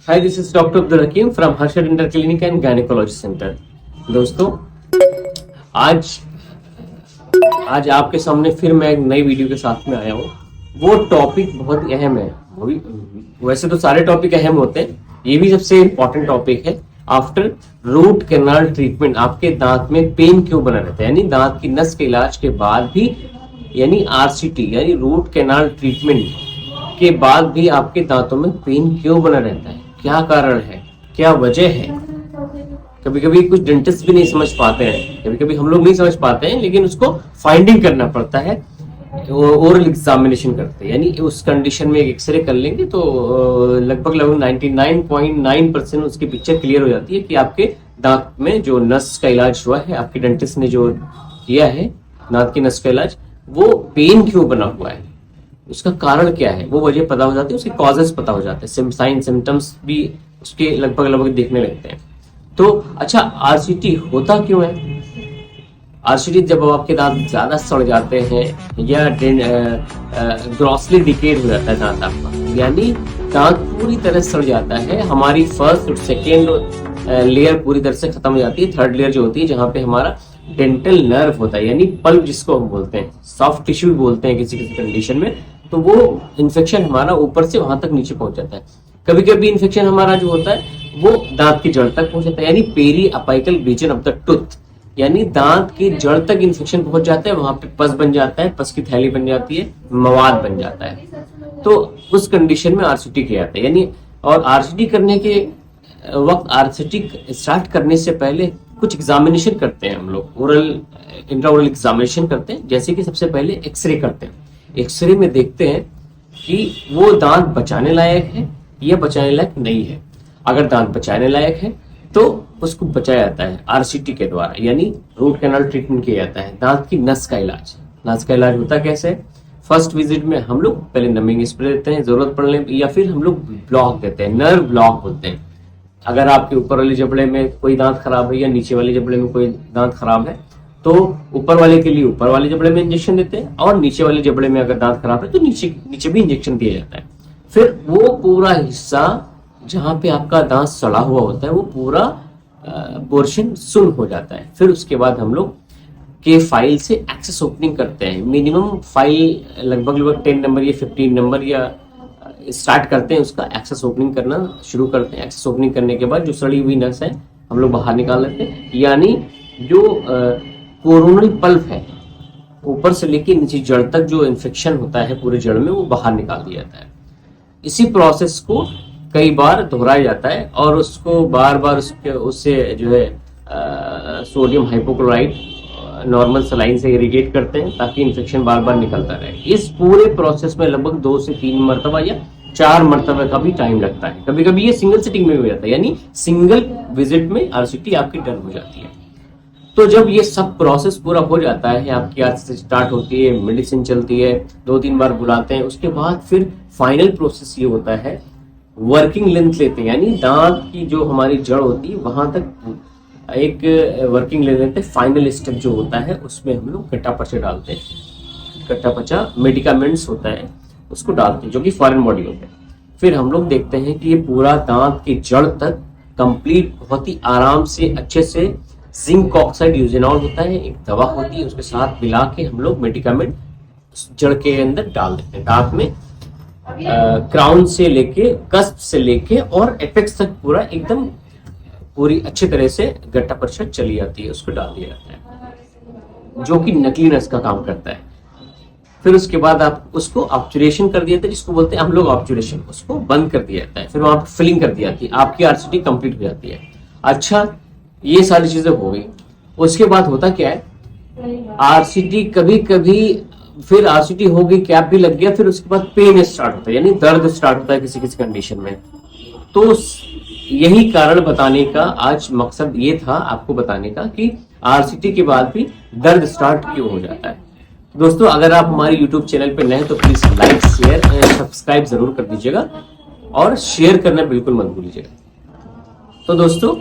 Hi, this is doctor Abdul Hakim from Harshad dental clinic and gynaecology centre. दोस्तों, आज आपके सामने फिर मैं एक नई वीडियो के साथ में आया हूँ। वो टॉपिक बहुत ही अहम है। वैसे तो सारे टॉपिक अहम होते हैं, ये भी सबसे इम्पोर्टेंट टॉपिक है। आफ्टर रूट कैनाल ट्रीटमेंट आपके दांत में पेन क्यों बना रहता है, यानी दांत की नस के इलाज के बाद भी, यानी आरसीटी यानी रूट कैनाल ट्रीटमेंट के बाद भी आपके दांतों में पेन क्यों बना रहता है, क्या कारण है, क्या वजह है। कभी कभी कुछ डेंटिस्ट भी नहीं समझ पाते हैं, कभी कभी हम लोग नहीं समझ पाते हैं, लेकिन उसको फाइंडिंग करना पड़ता है। ओरल एग्जामिनेशन करते हैं, यानी उस कंडीशन में एक एक्सरे कर लेंगे तो लगभग 99.9% उसकी पिक्चर क्लियर हो जाती है कि आपके दांत में जो नस का इलाज हुआ है, आपके डेंटिस्ट ने जो किया है दांत की नस का इलाज, वो पेन क्यों बना हुआ है, उसका कारण क्या है, वो वजह पता हो जाती है, उसके कॉजेस पता हो जाते हैं, साइन सिम्टम्स भी उसके लगभग देखने लगते हैं। तो अच्छा, आरसीटी होता क्यों है? आरसीटी जब आपके दांत ज्यादा सड़ जाते हैं या ग्रॉसली डिकेड हो जाता है दांत आपका, यानी दांत पूरी तरह सड़ जाता है, हमारी फर्स्ट और सेकेंड लेयर पूरी तरह से खत्म हो जाती है, थर्ड लेयर जो होती है जहां पे हमारा डेंटल नर्व होता है, यानी पल्प जिसको हम बोलते हैं, सॉफ्ट टिश्यू बोलते हैं किसी किसी कंडीशन में, तो वो इन्फेक्शन हमारा ऊपर से वहां तक नीचे पहुंच जाता है। कभी कभी इन्फेक्शन हमारा जो होता है वो दांत की जड़ तक पहुंच जाता है, यानी periapical region of the tooth, यानी दांत की जड़ तक इन्फेक्शन पहुंच जाता है, वहां पे पस बन जाता है, पस की थैली बन जाती है, मवाद बन जाता है। तो उस कंडीशन में आरसीटी किया जाता है, यानी और आरसीटी करने के वक्त, आरसीटी स्टार्ट करने से पहले कुछ एग्जामिनेशन करते हैं हम लोग, ओरल इंट्राओरल एग्जामिनेशन करते हैं। जैसे कि सबसे पहले एक्सरे करते हैं, एक्सरे में देखते हैं कि वो दांत बचाने लायक है या बचाने लायक नहीं है। अगर दांत बचाने लायक है तो उसको बचाया जाता है आरसीटी के द्वारा, यानी रूट कैनाल ट्रीटमेंट किया जाता है। दांत की नस का इलाज, नस का इलाज होता कैसे? फर्स्ट विजिट में हम लोग पहले नमिंग स्प्रे देते हैं जरूरत पड़ने, या फिर हम लोग ब्लॉक देते हैं, नर्व ब्लॉक बोलते हैं। अगर आपके ऊपर वाले जबड़े में कोई दांत खराब है या नीचे वाले जबड़े में कोई दांत खराब है, तो ऊपर वाले के लिए ऊपर वाले जबड़े में इंजेक्शन देते हैं, और नीचे वाले जबड़े में अगर दांत खराब है तो नीचे भी इंजेक्शन दिया जाता है। फिर वो पूरा हिस्सा जहां पे आपका दांत सड़ा हुआ होता है, वो पूरा पोर्शन सुन हो जाता है। फिर उसके बाद हम लोग के फाइल से एक्सेस ओपनिंग करते हैं। मिनिमम फाइल लगभग 10 नंबर या 15 नंबर या स्टार्ट करते हैं, उसका एक्सेस ओपनिंग करना शुरू करते हैं। एक्सेस ओपनिंग करने के बाद जो सड़ी हुई नस है हम लोग बाहर निकाल लेते हैं, यानी जो कोरोनल पल्प है ऊपर से लेके नीचे जड़ तक जो इन्फेक्शन होता है पूरे जड़ में, वो बाहर निकाल दिया जाता है। इसी प्रोसेस को कई बार दोहराया जाता है और उसको बार बार उससे जो है सोडियम हाइपोक्लोराइड नॉर्मल सलाइन से इरिगेट करते हैं, ताकि इन्फेक्शन बार बार निकलता रहे। इस पूरे प्रोसेस में लगभग 2 से 3 मरतबा या 4 मरतबा का भी टाइम लगता है। कभी कभी ये सिंगल सिटिंग में हो जाता है, यानी सिंगल विजिट में आरसीटी आपकी डन हो जाती है। तो जब ये सब प्रोसेस पूरा हो जाता है, आपकी आरसीटी स्टार्ट होती है, मेडिसिन चलती है, 2-3 बार बुलाते हैं, उसके बाद फिर फाइनल प्रोसेस ये होता है, वर्किंग लेंथ लेते हैं, यानी दांत की जो हमारी जड़ होती है वहां तक एक वर्किंग ले लेते हैं। फाइनल स्टेप जो होता है उसमें हम लोग गट्टा पर्चा डालते हैं, गट्टा पर्चा मेडिकामेंट्स होता है उसको डालते हैं, जो कि फॉरेन बॉडी होते हैं। फिर हम लोग देखते हैं कि ये पूरा दांत की जड़ तक कंप्लीट बहुत ही आराम से अच्छे से जिंक ऑक्साइड यूजेनॉल होता है, एक दवा होती है, उसके साथ मिला के हम लोग मेडिकामेंट जड़ के अंदर डाल देते हैं। दांत में क्राउन से लेके, कस्प से लेके और एपेक्स तक पूरा एकदम पूरी अच्छी तरह से गट्टा पर्चा चली जाती है, उसको डाल दिया जाता है, जो कि नकली नस का काम करता है। फिर उसके बाद आप उसको ऑब्चुरेशन कर दिया जाता है, जिसको बोलते हैं हम लोग ऑब्चुरेशन, उसको बंद कर दिया जाता है। फिर वहां पर फिलिंग कर दी जाती है, आपकी आरसीटी कंप्लीट हो जाती है। अच्छा, ये सारी चीजें हो गई। उसके बाद होता क्या है, आरसीटी कभी कभी, फिर आरसीटी हो गई, कैप भी लग गया, फिर उसके बाद पेन स्टार्ट होता है, यानी दर्द स्टार्ट होता है किसी किसी कंडीशन में। तो यही कारण बताने का आज मकसद ये था, आपको बताने का कि आरसीटी के बाद भी दर्द स्टार्ट क्यों हो जाता है। दोस्तों, अगर आप हमारे यूट्यूब चैनल पे नए हैं तो please like, share and subscribe जरूर कर दीजिएगा, और शेयर करना बिल्कुल मत भूलिएगा। तो दोस्तों,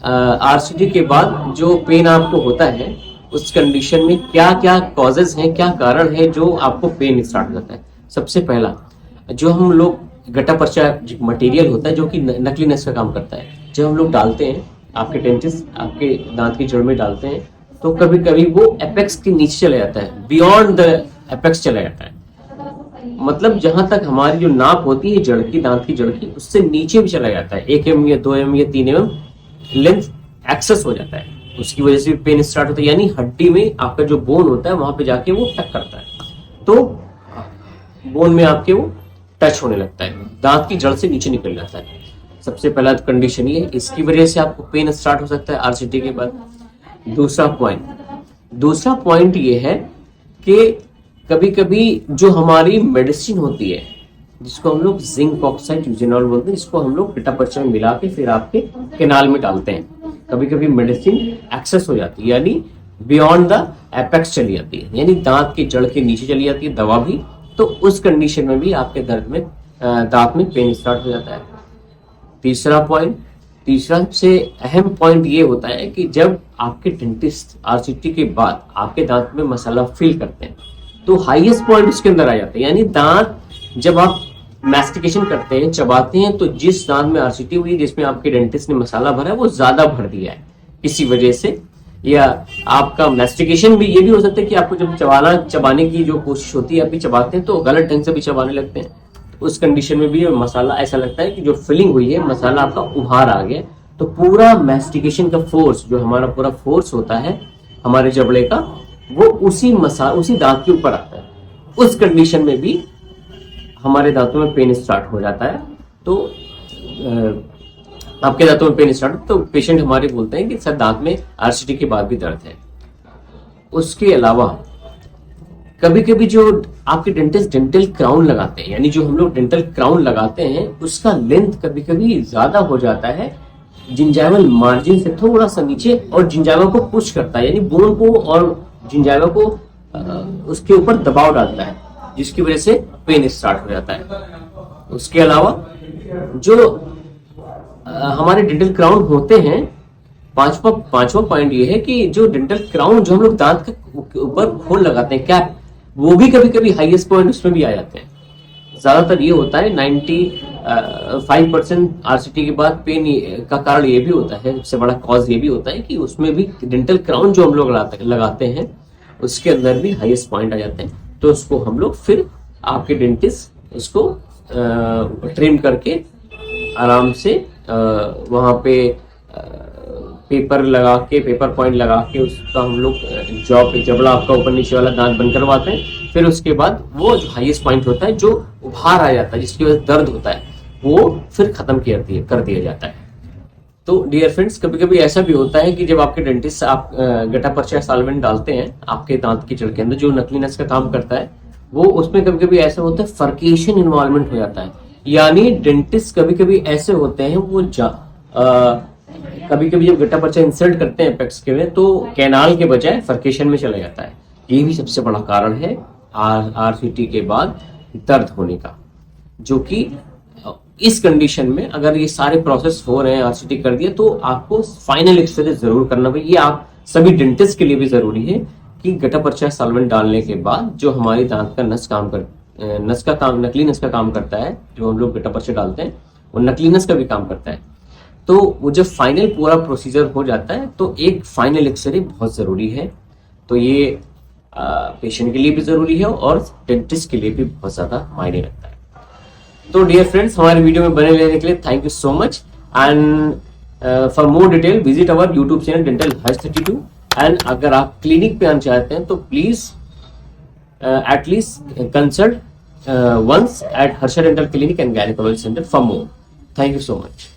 आरसीटी के बाद जो पेन आपको होता है, उस कंडीशन में क्या क्या कॉजेज हैं, क्या कारण है जो आपको पेन स्टार्ट हो जाता है। सबसे पहला, जो हम लोग गट्टापर्चा मटेरियल होता है जो कि नकली नस का काम करता है। जब हम लोग डालते हैं आपके डेंटिस्ट आपके दांत की जड़ में डालते हैं तो कभी कभी वो एपेक्स के नीचे चला जाता है, बियॉन्ड द एपेक्स चला जाता है। मतलब जहां तक हमारी जो नाप होती है जड़ की, दांत की जड़ की, उससे नीचे भी चला जाता है। 1 mm या 2 mm या 3 mm लेंथ एक्सेस हो जाता है, उसकी वजह से पेन स्टार्ट होता है। यानी हड्डी में आपका जो बोन होता है वहां पे जाके वो टक करता है, तो बोन में आपके वो टच होने लगता है, दांत की जड़ से नीचे निकल जाता है। सबसे पहला कंडीशन ये है, इसकी वजह से आपको पेन स्टार्ट हो सकता है आरसीटी के बाद। दूसरा पॉइंट ये है कि कभी कभी जो हमारी मेडिसिन होती है जिसको हम लोग जिंक ऑक्साइड यूजेनॉल बोलते हैं, इसको हम लोग गट्टापर्चा में मिला के फिर आपके कैनाल में डालते हैं। कभी कभी मेडिसिन एक्सेस हो जाती है, यानी बियॉन्ड द एपेक्स चली जाती है, यानी दांत की जड़ के नीचे चली जाती है दवा भी, तो उस कंडीशन में भी आपके दर्द में दांत में पेन स्टार्ट हो जाता है। तीसरा सबसे अहम पॉइंट ये होता है कि जब आपके डेंटिस्ट आरसीटी के बाद आपके दांत में मसाला फिल करते हैं तो हाईएस्ट पॉइंट उसके अंदर आ जाता है। यानी दांत जब आप मैस्टिकेशन करते हैं, चबाते हैं, तो जिस दांत में आरसीटी हुई, जिसमें आपके डेंटिस्ट ने मसाला भरा है, वो ज्यादा भर दिया है किसी वजह से, या आपका मैस्टिकेशन भी ये भी हो सकता है कि आपको जब चबाने की जो कोशिश होती है, आप भी चबाते हैं तो गलत ढंग से भी चबाने लगते हैं। उस कंडीशन में भी मसाला ऐसा लगता है कि जो फिलिंग हुई है मसाला आपका उभार आ गया, तो पूरा मैस्टिकेशन का फोर्स, जो हमारा पूरा फोर्स होता है हमारे जबड़े का, वो उसी दांत के ऊपर आता है। उस कंडीशन में भी हमारे दांतों में पेन स्टार्ट हो जाता है। तो आपके दांतों में पेन स्टार्ट, तो पेशेंट हमारे बोलते हैं कि सर दांत में आरसीटी के बाद भी दर्द है। उसके अलावा कभी कभी जो आपके डेंटिस्ट डेंटल क्राउन लगाते हैं, यानी जो हम लोग डेंटल क्राउन लगाते हैं, उसका लेंथ कभी कभी ज्यादा हो जाता है जिंजाइवल मार्जिन से थोड़ा सा नीचे, और जिंजाइवा को पुश करता है, यानी बोन को और जिंजाइवा को उसके ऊपर दबाव डालता है, जिसकी वजह से पेन स्टार्ट हो जाता है। उसके अलावा जो हमारे डेंटल क्राउन होते हैं, पांचवा पॉइंट ये है कि जो डेंटल क्राउन जो हम लोग दांत के ऊपर खोल लगाते हैं, कैप, वो भी कभी कभी हाईएस्ट पॉइंट उसमें भी आ जाते हैं। ज्यादातर ये होता है 95% आरसीटी के बाद पेन का कारण ये भी होता है, सबसे बड़ा कॉज ये भी होता है कि उसमें भी डेंटल क्राउन जो हम लोग लगाते हैं उसके अंदर भी हाईएस्ट पॉइंट आ जाते हैं। तो उसको हम लोग फिर आपके डेंटिस्ट उसको ट्रिम करके आराम से वहां पे पेपर पॉइंट लगा के उसका हम लोग जबड़ा आपका ऊपर नीचे वाला दांत बंद करवाते हैं। फिर उसके बाद वो जो हाईएस्ट पॉइंट होता है, जो उभार आ जाता है, जिसकी वजह से दर्द होता है, वो फिर खत्म कर दिया जाता है। तो डियर फ्रेंड्स, कभी कभी ऐसा भी होता है कि जब आपके डेंटिस्ट आप गट्टापर्चा सॉल्वेंट डालते हैं आपके दांत की जड़ के अंदर, जो नकली नस का काम करता है, वो उसमें कभी कभी ऐसा होता है फर्केशन इन्वॉल्वमेंट हो जाता है। यानी डेंटिस्ट कभी कभी ऐसे होते हैं, वो कभी कभी जब गट्टापर्चा इंसर्ट करते हैं एपेक्स के में, तो कैनाल के बजाय फर्केशन में चला जाता है। ये भी सबसे बड़ा कारण है आरसीटी के बाद दर्द होने का, जो कि इस कंडीशन में अगर ये सारे प्रोसेस हो रहे हैं, आरसीटी कर दिया, तो आपको फाइनल एक्सरे जरूर करना चाहिए। ये आप सभी डेंटिस्ट के लिए भी जरूरी है कि गट्टापर्चा सॉल्वेंट डालने के बाद जो हमारी दांत का नकली नस का काम करता है, जो हम लोग गट्टापर्चा डालते हैं, वो नकली नस का भी काम करता है। तो वो जब फाइनल पूरा प्रोसीजर हो जाता है तो एक फाइनल एक्सरे बहुत जरूरी है। तो ये पेशेंट के लिए भी जरूरी है और डेंटिस्ट के लिए भी बहुत ज्यादा मायने रखता है। तो डियर फ्रेंड्स, हमारे वीडियो में बने रहने के लिए thank you so much, and for more detail visit our YouTube channel dental Harsh 32। And अगर आप क्लिनिक पे आना चाहते हैं तो please at least consult once at Harsha Dental Clinic and Gynecology Center for more. Thank you so much.